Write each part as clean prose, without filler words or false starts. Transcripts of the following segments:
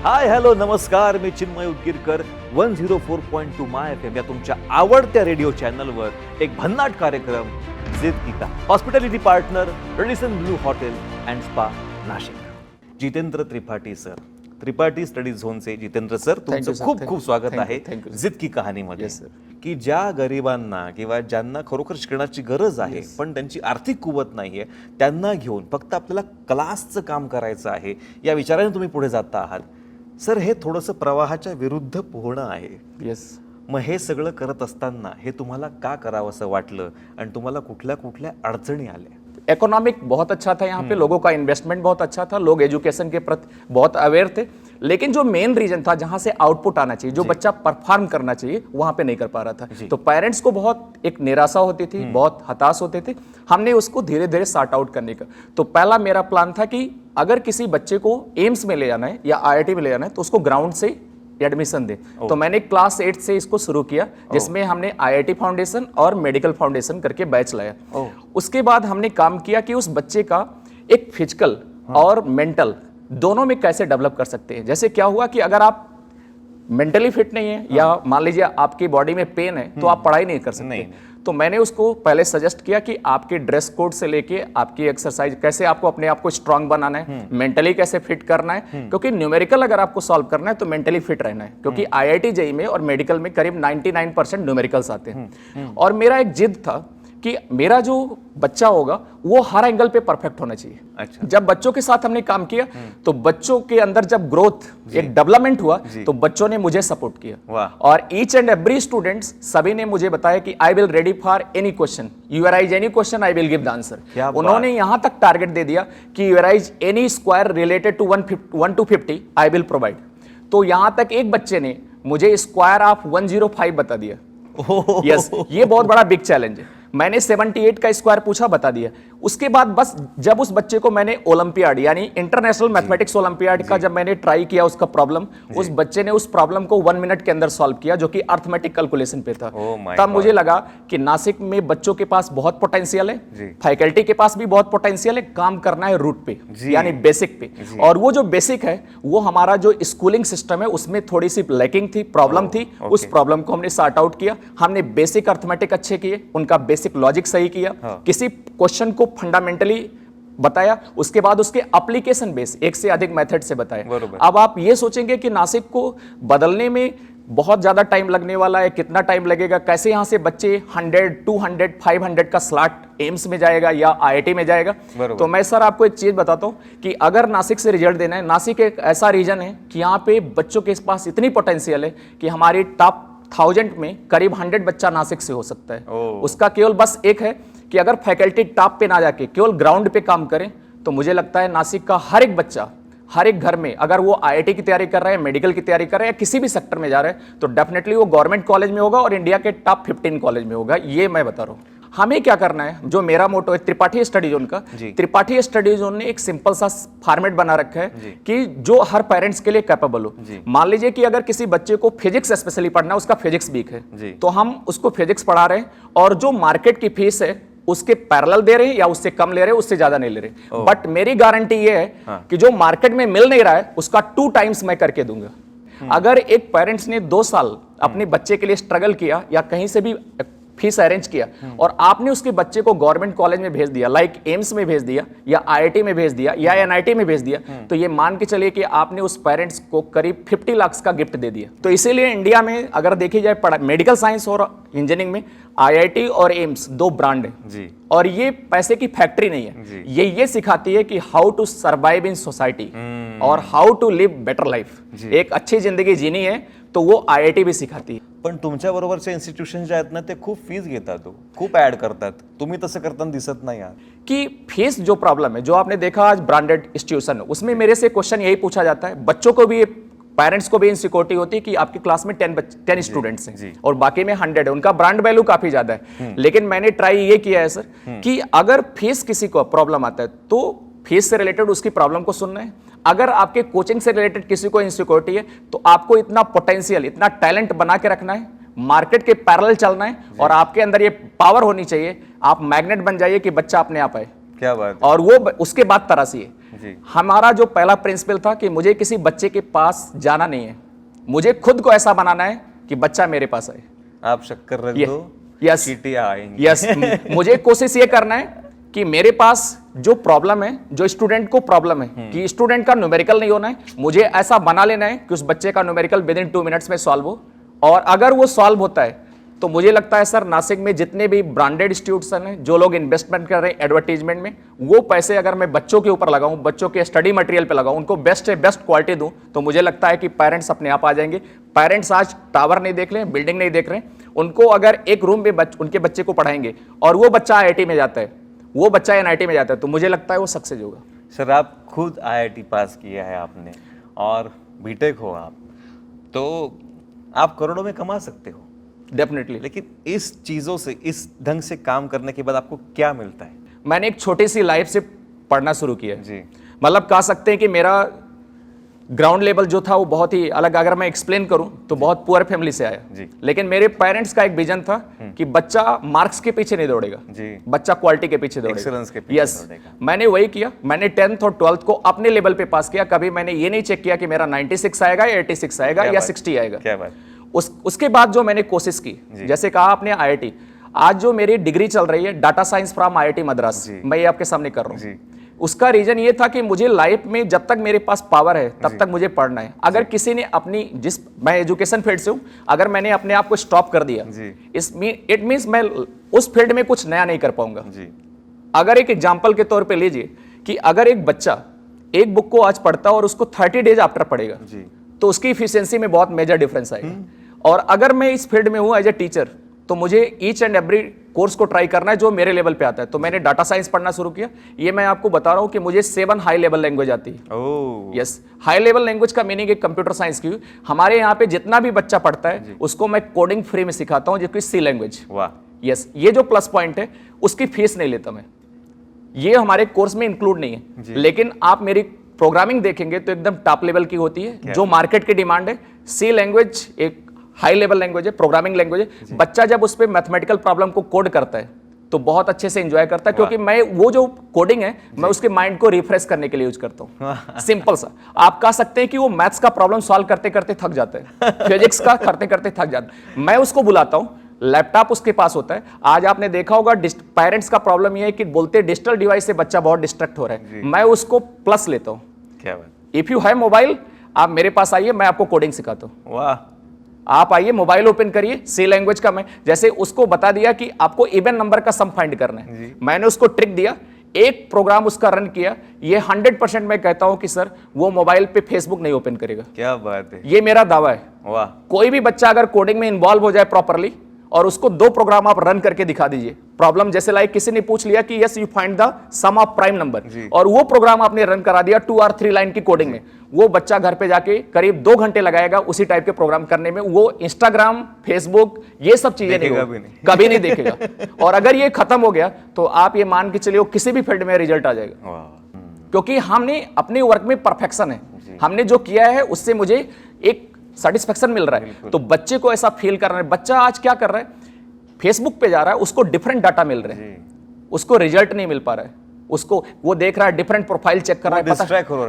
Hi hello नमस्कार, मी चिन्मय Udgirkar. 104.2 my FM या तुमच्या आवडत्या रेडिओ चॅनलवर एक भन्नाट कार्यक्रम जिद गीता. Hospitality partner Radisson Blu hotel and spa Nashik. Jitendra Tripathi sir, Tripathi study झोनचे जितेंद्र सर, तुमचं खूप खूप स्वागत आहे जिद की कहाणीमध्ये. की ज्या गरिबांना किंवा ज्यांना खरोखर शिकण्याची गरज आहे पण त्यांची आर्थिक कुवत नाहीये, त्यांना घेऊन फक्त आपल्याला क्लासचं काम करायचं आहे या विचाराने तुम्ही पुढे जाता आहात. सर, हे थोडंसं प्रवाहाच्या विरुद्ध पोहणं आहे. मग हे सगळं करत असताना हे तुम्हाला का करावं असं वाटलं आणि तुम्हाला कुठल्या कुठल्या अडचणी आल्या? इकोनॉमिक बहुत अच्छा था, यहाँ पे लोगों का इन्वेस्टमेंट बहुत अच्छा था, लोग एजुकेशन के प्रति बहुत अवेयर थे, लेकिन जो मेन रीजन था जहां से आउटपुट आना चाहिए, जो बच्चा परफॉर्म करना चाहिए, वहां पे नहीं कर पा रहा था. तो पेरेंट्स को बहुत एक निराशा होती थी, बहुत हताश होते थे. हमने उसको धीरे धीरे सॉर्ट आउट करने का. तो पहला मेरा प्लान था कि अगर किसी बच्चे को एम्स में ले जाना है या IIT में ले जाना है तो उसको ग्राउंड से एडमिशन दे. तो मैंने क्लास 8 से इसको शुरू किया, जिसमें हमने IIT फाउंडेशन और मेडिकल फाउंडेशन करके बैच लाया. उसके बाद हमने काम किया कि उस बच्चे का एक फिजिकल और मेंटल दोनों में कैसे डेवलप कर सकते हैं. जैसे क्या हुआ कि अगर आप मेंटली फिट नहीं है या मान लीजिए आपकी बॉडी में पेन है तो आप पढ़ाई नहीं कर सकते. तो मैंने उसको पहले सजेस्ट किया कि आपके ड्रेस कोड से लेके आपकी एक्सरसाइज कैसे आपको अपने आप को स्ट्रांग बनाना है, मेंटली कैसे फिट करना है, क्योंकि न्यूमेरिकल अगर आपको सॉल्व करना है तो मेंटली फिट रहना है, क्योंकि IIT JEE में और मेडिकल में करीब 99% न्यूमेरिकल्स आते हैं. और मेरा एक जिद था कि मेरा जो बच्चा होगा वो हर एंगल पे परफेक्ट होना चाहिए. अच्छा. जब बच्चों के साथ हमने काम किया तो बच्चों के अंदर जब ग्रोथ एक डेवलपमेंट हुआ तो बच्चों ने मुझे सपोर्ट किया. और ईच एंड एवरी स्टूडेंट्स सभी ने मुझे बताया कि I will ready for any question, you arise any question I will give the answer. उन्होंने यहां तक टारगेट दे दिया कि you arise any square related to 1 to 50 I will provide. तो यहां तक एक बच्चे ने मुझे स्क्वायर ऑफ 105 बता दिया. यस, ये बहुत बड़ा बिग चैलेंज है. मैंने 78 का स्क्वायर पूछा, बता दिया. उसके बाद बस जब उस बच्चे को मैंने ओलंपियाड यानी इंटरनेशनल मैथमेटिक्स ओलंपियाड का जब मैंने ट्राई किया उसका प्रॉब्लम, उस बच्चे ने उस प्रॉब्लम को 1 मिनट के अंदर सॉल्व किया, जो कि अर्थमेटिक कैलकुलेशन पे था. तब मुझे लगा कि नासिक में बच्चों के पास बहुत पोटेंशियल है, फैकल्टी के पास भी बहुत पोटेंशियल है. काम करना है रूट पे यानी बेसिक पे. और वो जो बेसिक है वो हमारा जो स्कूलिंग सिस्टम है उसमें थोड़ी सी लैकिंग थी, प्रॉब्लम थी. उस प्रॉब्लम को हमने सॉर्ट आउट किया. हमने बेसिक अर्थमेटिक अच्छे किए, उनका बेसिक लॉजिक सही किया, किसी क्वेश्चन को फंडामेंटली बताया, उसके बाद उसके एप्लीकेशन बेस एक से अधिक मेथड से बताया. अब आप ये सोचेंगे कि नासिक को बदलने में बहुत ज्यादा टाइम लगने वाला है, कितना टाइम लगेगा, कैसे यहां से बच्चे 100, 200, 500 का स्लॉट एम्स में जाएगा या IIT में जाएगा. तो मैं सर आपको एक चीज बताता हूं कि अगर नासिक से रिजल्ट देना है, नासिक एक ऐसा रीजन है कि यहाँ पे बच्चों के पास इतनी पोटेंशियल है कि हमारी टॉप 1000 में करीब 100 बच्चा नासिक से हो सकता है. उसका केवल बस एक है कि अगर फैकल्टी टॉप पे ना जाके केवल ग्राउंड पे काम करें तो मुझे लगता है नासिक का हर एक बच्चा हर एक घर में, अगर वो IIT की तैयारी कर रहा है, मेडिकल की तैयारी कर रहा है या किसी भी सेक्टर में जा रहा है, तो डेफिनेटली वो गवर्नमेंट कॉलेज में होगा और इंडिया के टॉप 15 कॉलेज में होगा. ये मैं बता रहा हूँ. हमें क्या करना है, जो मेरा मोटो है त्रिपाठी स्टडी जोन का, त्रिपाठी स्टडी जोन ने एक सिंपल सा फॉर्मेट बना रखा है कि जो हर पेरेंट्स के लिए कैपेबल हो. मान लीजिए कि अगर किसी बच्चे को फिजिक्स स्पेशली पढ़ना है, उसका फिजिक्स वीक है, तो हम उसको फिजिक्स पढ़ा रहे हैं और जो मार्केट की फीस है उसके पैरेलल दे रहे हैं या उससे कम ले रहे हैं, उससे ज्यादा नहीं ले रहे. बट मेरी गारंटी ये है कि जो मार्केट में मिल नहीं रहा है उसका 2 टाइम्स मैं करके दूंगा. अगर एक पेरेंट्स ने 2 साल अपने बच्चे के लिए स्ट्रगल किया या कहीं से भी फीस अरेंज किया और आपने उसके बच्चे को गवर्नमेंट कॉलेज में भेज दिया, लाइक एम्स में भेज दिया या IIT में भेज दिया या NIT में भेज दिया, तो ये मान के चलिए कि आपने उस पेरेंट्स को करीब 50 लाख का गिफ्ट दे दिया. तो इसीलिए इंडिया में अगर देखी जाए मेडिकल साइंस और इंजीनियरिंग में IIT और एम्स 2 ब्रांड है और ये पैसे की फैक्ट्री नहीं है. ये सिखाती है कि how to survive in society और how to live better life. एक अच्छी जिंदगी जीनी है तो वो IIT भी सिखाती है. पण तुमच्या बरोबरचे इन्स्टिट्यूशन जे आहेत ना ते खूप फीस घेतात, खूप ऍड करतात. तुम्ही तसं करताना दिसत नाही आहात. कि फीस जो प्रॉब्लम है, जो आपने देखा आज ब्रांडेड इंस्टीट्यूशन, उसमें मेरे से क्वेश्चन यही पूछा जाता है. बच्चों को भी, पेरेंट्स को भी इनसिक्योरिटी होती है कि आपकी क्लास में 10 स्टूडेंट्स हैं और बाकी में 100 है, उनका ब्रांड वैल्यू काफी ज्यादा है. लेकिन मैंने ट्राई ये किया है सर कि अगर फीस किसी को प्रॉब्लम आता है तो फीस से रिलेटेड उसकी प्रॉब्लम को सुनना है. अगर आपके कोचिंग से रिलेटेड किसी को इनसिक्योरिटी है तो आपको इतना पोटेंशियल, इतना टैलेंट बना के रखना है, मार्केट के पैरेलल चलना है और आपके अंदर ये पावर होनी चाहिए, आप मैग्नेट बन जाइए कि बच्चा अपने आप आए. क्या बात और वो उसके बाद तरासी है जी। हमारा जो पहला प्रिंसिपल था कि मुझे किसी बच्चे के पास जाना नहीं है, मुझे खुद को ऐसा बनाना है कि बच्चा मेरे पास आए। आप शक्कर रख दो, यस चींटियां आएंगी। यस मुझे कोशिश ये करना है कि मेरे पास जो प्रॉब्लम है, जो स्टूडेंट को प्रॉब्लम है कि स्टूडेंट का न्यूमेरिकल नहीं होना है, मुझे ऐसा बना लेना है कि उस बच्चे का न्यूमेरिकल विद इन 2 मिनट्स में सॉल्व हो। और अगर वो सॉल्व होता है तो मुझे लगता है सर नासिक में जितने भी ब्रांडेड इंस्टीट्यूशन हैं, जो लोग इन्वेस्टमेंट कर रहे हैं एडवर्टीजमेंट में, वो पैसे अगर मैं बच्चों के ऊपर लगाऊं, बच्चों के स्टडी मटेरियल पे लगाऊं, उनको बेस्ट से बेस्ट क्वालिटी दूं, तो मुझे लगता है कि पेरेंट्स अपने आप आ जाएंगे। पेरेंट्स आज टावर नहीं देख रहे हैं, बिल्डिंग नहीं देख रहे हैं, उनको अगर एक रूम में उनके बच्चे को पढ़ाएंगे और वो बच्चा IIT में जाता है, वो बच्चा NIT में जाता है, तो मुझे लगता है वो सक्सेस होगा। सर आप खुद IIT पास किया है आपने और बीटेक हो आप, तो आप करोड़ों में कमा सकते हो डेफिनेटली। लेकिन इस चीजों से, इस ढंग से काम करने के बाद आपको क्या मिलता है? मैंने एक छोटी सी लाइफ से पढ़ना शुरू किया जी। मतलब कह सकते हैं कि मेरा ग्राउंड लेवल जो था वो बहुत ही अलग, अगर मैं एक्सप्लेन करूं तो बहुत पुअर फैमिली से आया जी। लेकिन मेरे पेरेंट्स का एक विजन था कि बच्चा मार्क्स के पीछे नहीं दौड़ेगा जी। बच्चा क्वालिटी के पीछे दौड़ेगा, एक्सीलेंस के पीछे यस दौड़ेगा। मैंने वही किया। मैंने 10th और 12th को अपने लेवल पे पास किया। कभी मैंने ये नहीं चेक किया कि मेरा 96 आएगा या 86 आएगा क्या या बात? 60 आएगा। क्या बात? उसके बाद जो मैंने कोशिश की, जैसे कहा आपने IIT, आज जो मेरी डिग्री चल रही है data science from IIT Madras, मैं ये आपके सामने कर रहा हूँ। उसका रीजन ये था कि मुझे लाइफ में जब तक मेरे पास पावर है तब तक मुझे पढ़ना है। अगर किसी ने मैं एजुकेशन फील्ड से हूं, अगर मैंने अपने आप को स्टॉप कर दिया, इट मीन्स मैं उस फील्ड में कुछ नया नहीं कर पाऊंगा। अगर एक एग्जाम्पल के तौर पे लीजिए कि अगर एक बच्चा एक बुक को आज पढ़ता है और उसको 30 डेज आफ्टर पढ़ेगा, तो उसकी इफिशियंसी में बहुत मेजर डिफरेंस आएगा। और अगर मैं इस फील्ड में हूं एज ए टीचर, तो मुझे ईच एंड एवरी कोर्स को ट्राई करना है जो मेरे लेवल पे आता है। तो मैंने डाटा साइंस पढ़ना शुरू किया। ये मैं आपको बता रहा हूं कि मुझे 7 हाई लेवल लैंग्वेज आती है। यस, हाई लेवल लैंग्वेज का मीनिंग एक कंप्यूटर साइंस की। हमारे यहाँ पे जितना भी बच्चा पढ़ता है उसको मैं कोडिंग फ्री में सिखाता हूँ, जो सी लैंग्वेज। यस, ये जो प्लस पॉइंट है, उसकी फीस नहीं लेता मैं, ये हमारे कोर्स में इंक्लूड नहीं है। लेकिन आप मेरी प्रोग्रामिंग देखेंगे तो एकदम टॉप लेवल की होती है, जो मार्केट की डिमांड है। सी लैंग्वेज एक हाई लेवल लैंग्वेज है, प्रोग्रामिंग लैंग्वेज है। बच्चा जब उस पे मैथमेटिकल प्रॉब्लम को कोड करता है तो बहुत अच्छे से एंजॉय करता है, क्योंकि मैं वो जो कोडिंग है मैं उसके माइंड को रिफ्रेश करने के लिए यूज करता हूँ। सिंपल सा आप कह सकते हैं कि वो मैथ्स का प्रॉब्लम सॉल्व करते करते थक जाता है, फिजिक्स का करते करते थक जाता है, मैं उसको बुलाता हूँ, लैपटॉप उसके पास होता है। आज आपने देखा होगा पेरेंट्स का प्रॉब्लम ये है कि बोलते हैं डिजिटल डिवाइस से बच्चा बहुत डिस्ट्रैक्ट हो रहा है, मैं उसको प्लस लेता हूँ। क्या बात? इफ यू हैव मोबाइल, आप मेरे पास आइए, मैं आपको कोडिंग सिखाता हूँ। वाह, आप आइए, मोबाइल ओपन करिए, सी लैंग्वेज का मैं जैसे उसको बता दिया कि आपको इवन नंबर का सम फाइंड करना है, मैंने उसको ट्रिक दिया, एक प्रोग्राम उसका रन किया, ये 100% मैं कहता हूं कि सर वो मोबाइल पे फेसबुक नहीं ओपन करेगा। क्या बात है, ये मेरा दावा है। वाह। कोई भी बच्चा अगर कोडिंग में इन्वॉल्व हो जाए प्रॉपरली और उसको 2 प्रोग्राम आप रन करके दिखा दीजिए, प्रॉब्लम जैसे लाइक किसी ने पूछ लिया कि yes you find the sum of prime number, और वो प्रोग्राम आपने रन करा दिया 2 और 3 लाइन की कोडिंग में, वो बच्चा घर पे जाके करीब 2 घंटे लगाएगा उसी टाइप के प्रोग्राम करने में। वो इंस्टाग्राम, फेसबुक, ये सब चीजें कभी नहीं देखेगा। और अगर ये खत्म हो गया तो आप ये मान के चलिए किसी भी फील्ड में रिजल्ट आ जाएगा, क्योंकि हमने अपने वर्क में परफेक्शन है, हमने जो किया है उससे मुझे एक सेटिस्फेक्शन मिल रहा है। तो बच्चे को ऐसा फील कर रहा है। बच्चा आज क्या कर रहा है, फेसबुक पे जा रहा है, उसको डिफरेंट डाटा मिल रहे हैं, उसको रिजल्ट नहीं मिल पा रहा है, उसको वो देख रहा है डिफरेंट प्रोफाइल चेक कर रहा है,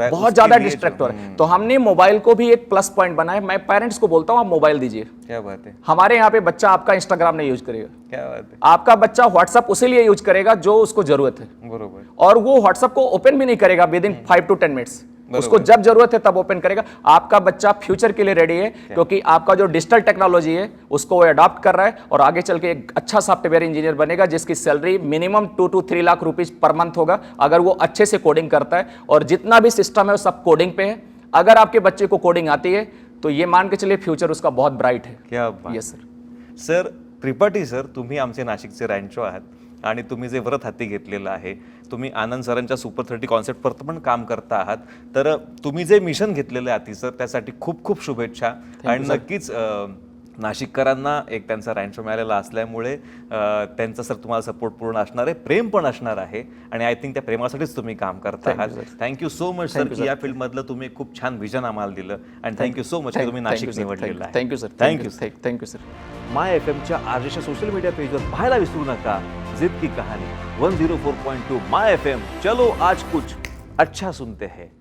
बहुत ज्यादा डिस्ट्रैक्ट हो रहा है। तो हमने मोबाइल को भी एक प्लस पॉइंट बनाया। मैं पेरेंट्स को बोलता हूं आप मोबाइल दीजिए। क्या बात है। हमारे यहाँ पे बच्चा आपका इंस्टाग्राम नहीं यूज करेगा, क्या बात है, आपका बच्चा व्हाट्सएप उसी लिए यूज करेगा जो उसको जरूरत है, बरोबर। और वो व्हाट्सएप को ओपन भी नहीं करेगा विद इन 5 to 10 मिनट्स, उसको जब जरूरत है तब ओपन करेगा। आपका बच्चा फ्यूचर के लिए रेडी है, क्योंकि आपका जो डिजिटल टेक्नोलॉजी है उसको वो अडॉप्ट कर रहा है, और आगे चल के एक अच्छा सॉफ्टवेयर इंजीनियर बनेगा जिसकी salary minimum 2 to 3 lakh rupees per month होगा, अगर वो अच्छे से कोडिंग करता है। और जितना भी सिस्टम है वो सब कोडिंग पे है। अगर आपके बच्चे को कोडिंग आती है तो ये मान के चलिए फ्यूचर उसका बहुत ब्राइट है। क्या बात। Yes sir. Sir Tripathi sir, तुम्ही आमचे नाशिकचे रँचो आहात आणि तुम्ही जे व्रत हाती घेतलेलं आहे, तुम्ही आनंद सरांच्या सुपर 30 कॉन्सेप्टवर पण काम करता आहात, तर तुम्ही जे मिशन घेतलेलं आहे सर त्यासाठी खूप खूप शुभेच्छा। आणि नक्कीच नाशिककरांना एक त्यांचा रँचो मिळालेला असल्यामुळे त्यांचा सर तुम्हाला सपोर्ट पूर्ण असणार आहे, प्रेम पण असणार आहे, आणि आय थिंक त्या प्रेमासाठीच तुम्ही काम करता आहात। थँक्यू सो मच सर की या फील्डमधलं तुम्ही खूप छान विजन आम्हाला दिलं, आणि थँक्यू सो मच की तुम्ही नाशिक निवडलेलं आहे। Thank you sir, thank you thank you sir. My एफएमच्या आरजेच्या सोशल मीडिया पेजवर पाहायला विसरू नका जिद की कहानी 104.2 माय एफएम। चलो आज कुछ अच्छा सुनते हैं।